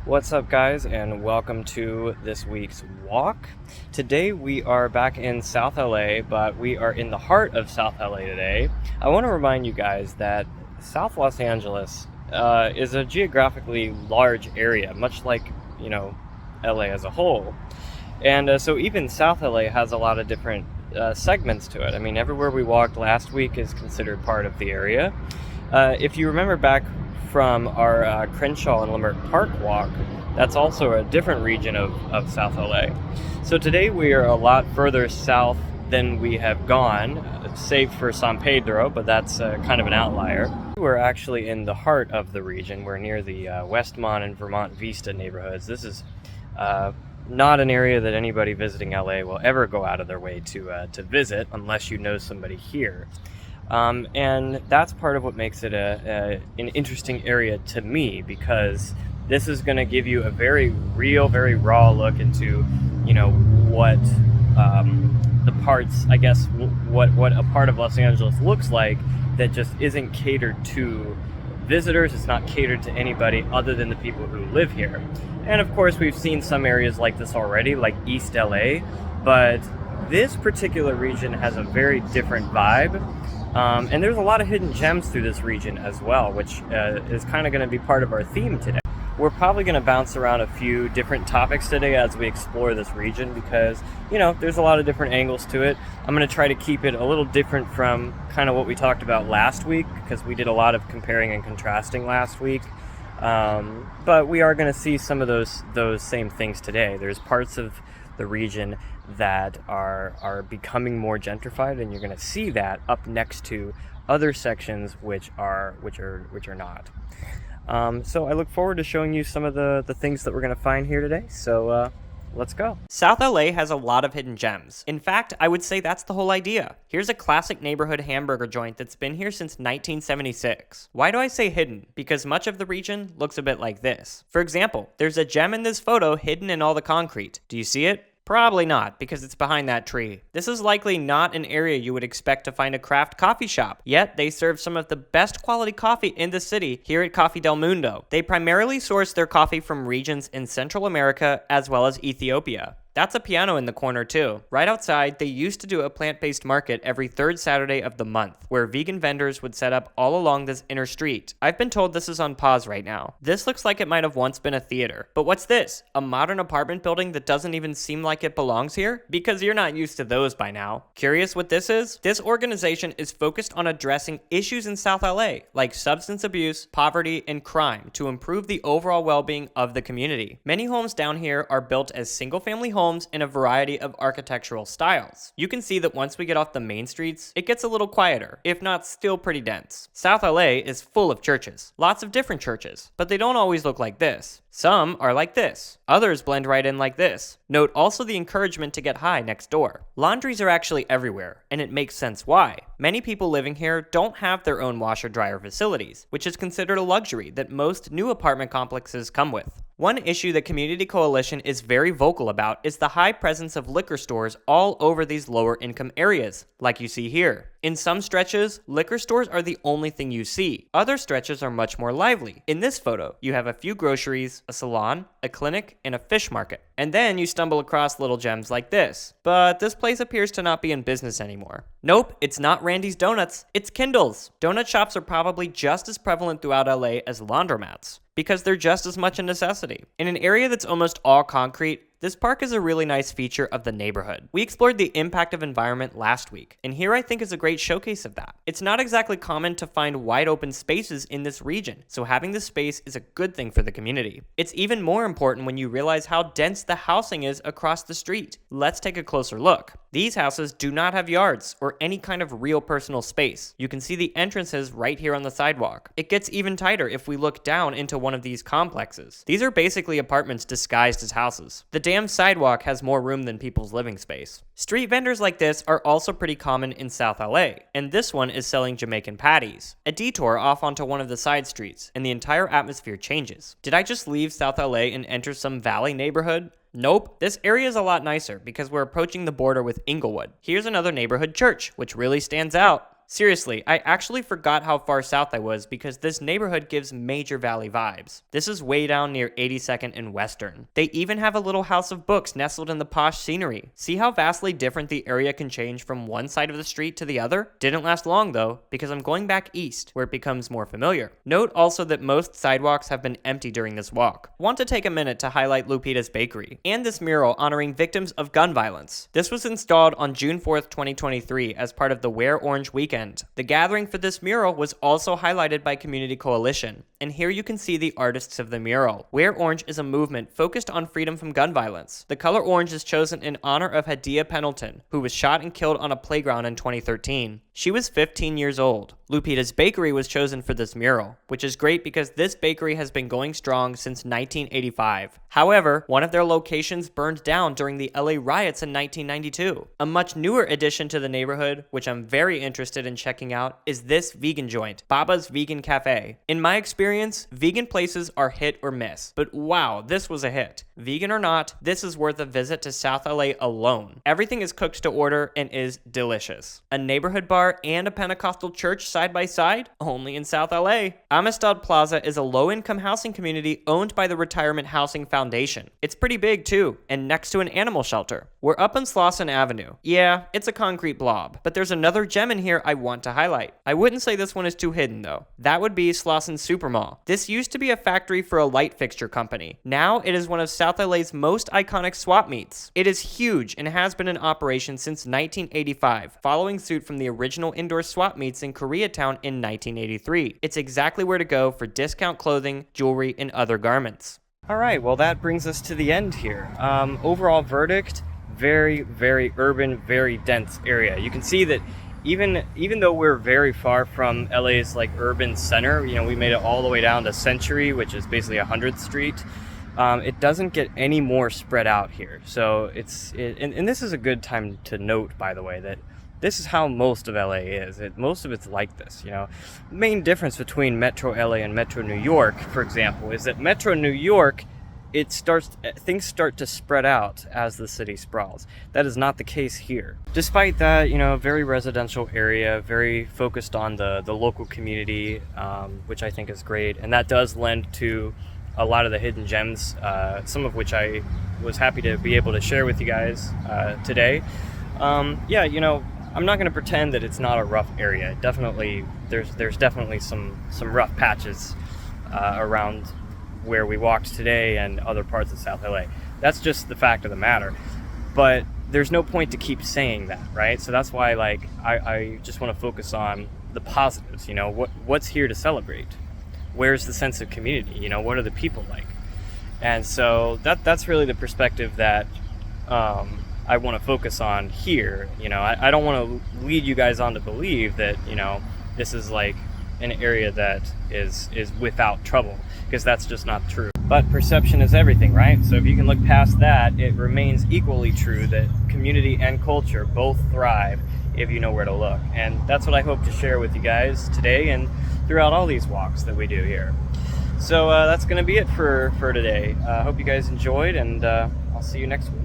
What's up, guys, and welcome to this week's walk. Today we are back in South LA, but we are in the heart of South LA today. I want to remind you guys that South Los Angeles is a geographically large area, much like, LA as a whole. And so even South LA has a lot of different segments to it. I mean, everywhere we walked last week is considered part of the area. If you remember back from our Crenshaw and Leimert Park walk, that's also a different region of South LA. So today we are a lot further south than we have gone, save for San Pedro, but that's kind of an outlier. We're actually in the heart of the region. We're near the Westmont and Vermont Vista neighborhoods. This is not an area that anybody visiting LA will ever go out of their way to visit unless you know somebody here. And that's part of what makes it an interesting area to me, because this is going to give you a very real, very raw look into, what the parts, I guess, what a part of Los Angeles looks like that just isn't catered to visitors. It's not catered to anybody other than the people who live here. And of course, we've seen some areas like this already, like East LA, but this particular region has a very different vibe. And there's a lot of hidden gems through this region as well, which is kind of going to be part of our theme today. We're probably going to bounce around a few different topics today as we explore this region because, there's a lot of different angles to it. I'm going to try to keep it a little different from kind of what we talked about last week, because we did a lot of comparing and contrasting last week. But we are going to see some of those same things today. There's parts of the region that are becoming more gentrified, and you're going to see that up next to other sections which are not. So I look forward to showing you some of the things that we're going to find here today. So let's go. South LA has a lot of hidden gems. In fact, I would say that's the whole idea. Here's a classic neighborhood hamburger joint that's been here since 1976. Why do I say hidden? Because much of the region looks a bit like this. For example, there's a gem in this photo hidden in all the concrete. Do you see it? Probably not, because it's behind that tree. This is likely not an area you would expect to find a craft coffee shop, yet they serve some of the best quality coffee in the city here at Coffee del Mundo. They primarily source their coffee from regions in Central America as well as Ethiopia. That's a piano in the corner too. Right outside, they used to do a plant-based market every third Saturday of the month, where vegan vendors would set up all along this inner street. I've been told this is on pause right now. This looks like it might have once been a theater. But what's this? A modern apartment building that doesn't even seem like it belongs here? Because you're not used to those by now. Curious what this is? This organization is focused on addressing issues in South LA, like substance abuse, poverty, and crime, to improve the overall well-being of the community. Many homes down here are built as single-family homes in a variety of architectural styles. You can see that once we get off the main streets, it gets a little quieter, if not still pretty dense. South LA is full of churches, lots of different churches, but they don't always look like this. Some are like this. Others blend right in like this. Note also the encouragement to get high next door. Laundries are actually everywhere, and it makes sense why. Many people living here don't have their own washer-dryer facilities, which is considered a luxury that most new apartment complexes come with. One issue that Community Coalition is very vocal about is the high presence of liquor stores all over these lower income areas, like you see here. In some stretches, liquor stores are the only thing you see. Other stretches are much more lively. In this photo, you have a few groceries, a salon, a clinic, and a fish market. And then you stumble across little gems like this. But this place appears to not be in business anymore. Nope, it's not Randy's Donuts, it's Kindle's. Donut shops are probably just as prevalent throughout LA as laundromats, because they're just as much a necessity. In an area that's almost all concrete, this park is a really nice feature of the neighborhood. We explored the impact of environment last week, and here I think is a great showcase of that. It's not exactly common to find wide open spaces in this region, so having this space is a good thing for the community. It's even more important when you realize how dense the housing is across the street. Let's take a closer look. These houses do not have yards or any kind of real personal space. You can see the entrances right here on the sidewalk. It gets even tighter if we look down into one of these complexes. These are basically apartments disguised as houses. The damn sidewalk has more room than people's living space. Street vendors like this are also pretty common in South LA, and this one is selling Jamaican patties. A detour off onto one of the side streets, and the entire atmosphere changes. Did I just leave South LA and enter some valley neighborhood? Nope, this area is a lot nicer because we're approaching the border with Inglewood. Here's another neighborhood church, which really stands out. Seriously, I actually forgot how far south I was because this neighborhood gives major valley vibes. This is way down near 82nd and Western. They even have a little house of books nestled in the posh scenery. See how vastly different the area can change from one side of the street to the other? Didn't last long though, because I'm going back east, where it becomes more familiar. Note also that most sidewalks have been empty during this walk. Want to take a minute to highlight Lupita's Bakery, and this mural honoring victims of gun violence. This was installed on June 4th, 2023 as part of the Wear Orange weekend. The gathering for this mural was also highlighted by Community Coalition, and here you can see the artists of the mural. Wear Orange is a movement focused on freedom from gun violence. The color orange is chosen in honor of Hadia Pendleton, who was shot and killed on a playground in 2013. She was 15 years old. Lupita's Bakery was chosen for this mural, which is great because this bakery has been going strong since 1985. However, one of their locations burned down during the LA riots in 1992. A much newer addition to the neighborhood, which I'm very interested in checking out, is this vegan joint, Baba's Vegan Cafe. In my experience, vegan places are hit or miss, but wow, this was a hit. Vegan or not, this is worth a visit to South LA alone. Everything is cooked to order and is delicious. A neighborhood bar and a Pentecostal church side by side? Only in South LA. Amistad Plaza is a low-income housing community owned by the Retirement Housing Foundation. It's pretty big too, and next to an animal shelter. We're up on Slauson Avenue. Yeah, it's a concrete blob, but there's another gem in here I want to highlight. I wouldn't say this one is too hidden though. That would be Slauson Supermall. This used to be a factory for a light fixture company. Now it is one of South LA's most iconic swap meets. It is huge and has been in operation since 1985, following suit from the original indoor swap meets in Koreatown in 1983. It's exactly where to go for discount clothing, jewelry, and other garments. All right, well that brings us to the end here. Overall verdict, very, very urban, very dense area. You can see that even though we're very far from LA's like urban center, you know, we made it all the way down to Century, which is basically 100th Street. It doesn't get any more spread out here. So and this is a good time to note, by the way, that this is how most of LA is. Most of it's like this, you know. Main difference between Metro LA and Metro New York, for example, is that Metro New York, things start to spread out as the city sprawls. That is not the case here. Despite that, you know, very residential area, very focused on the local community, which I think is great. And that does lend to a lot of the hidden gems, some of which I was happy to be able to share with you guys today. Yeah, you know, I'm not going to pretend that it's not a rough area. Definitely, there's definitely some rough patches around where we walked today and other parts of South LA. That's just the fact of the matter. But there's no point to keep saying that, right? So that's why, like, I just want to focus on the positives. You know, what's here to celebrate? Where's the sense of community? You know, what are the people like? And so that's really the perspective that I want to focus on here. You know, I don't want to lead you guys on to believe that, you know, this is like an area that is without trouble, because that's just not true. But perception is everything, right? So if you can look past that, it remains equally true that community and culture both thrive if you know where to look. And that's what I hope to share with you guys today and throughout all these walks that we do here. So that's going to be it for today. I hope you guys enjoyed, and I'll see you next week.